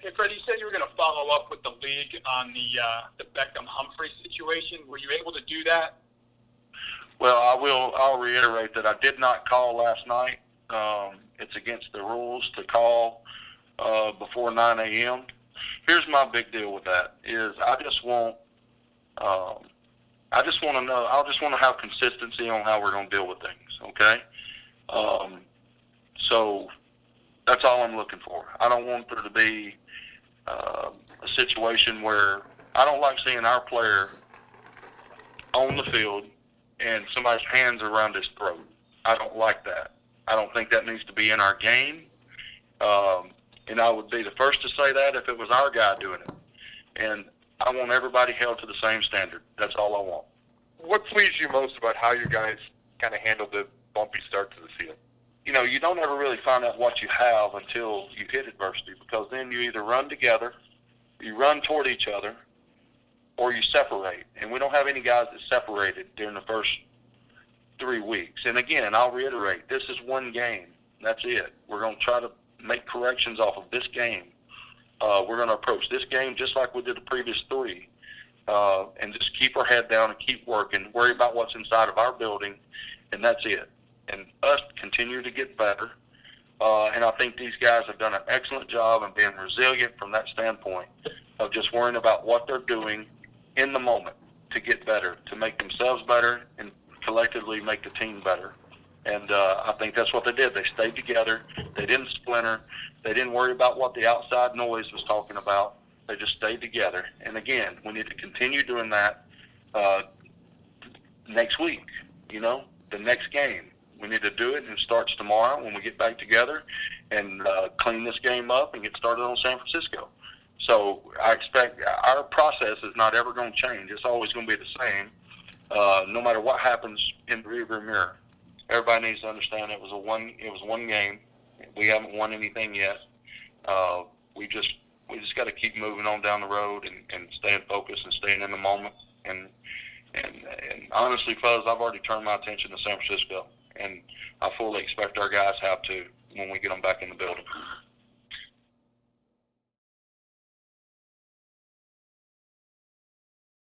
Hey, Freddie, you said you were going to follow up with the league on the Beckham-Humphrey situation. Were you able to do that? Well, I'll reiterate that I did not call last night. It's against the rules to call before 9 a.m. Here's my big deal with that is I just want to know. I just want to have consistency on how we're going to deal with things. Okay. So that's all I'm looking for. I don't want there to be a situation where I don't like seeing our player on the field and somebody's hands are around his throat. I don't like that. I don't think that needs to be in our game. And I would be the first to say that if it was our guy doing it. And I want everybody held to the same standard. That's all I want. What pleased you most about how you guys kind of handled the bumpy start to the season? You know, you don't ever really find out what you have until you hit adversity, because then you either run together, you run toward each other, or you separate. And we don't have any guys that separated during the first 3 weeks. And again, I'll reiterate, this is one game. That's it. We're going to try to make corrections off of this game. We're going to approach this game just like we did the previous 3, and just keep our head down and keep working, worry about what's inside of our building, and that's it. And us continue to get better. And I think these guys have done an excellent job of being resilient from that standpoint of just worrying about what they're doing in the moment to get better, to make themselves better, and collectively make the team better. And I think that's what they did. They stayed together. They didn't splinter. They didn't worry about what the outside noise was talking about. They just stayed together. And, again, we need to continue doing that next week, the next game. We need to do it, and it starts tomorrow when we get back together and clean this game up and get started on San Francisco. So I expect our process is not ever going to change. It's always going to be the same, no matter what happens in the rearview mirror. Everybody needs to understand it was one game. We haven't won anything yet. We just got to keep moving on down the road and staying focused and staying in the moment. And honestly, fellas, I've already turned my attention to San Francisco, and I fully expect our guys have to when we get them back in the building.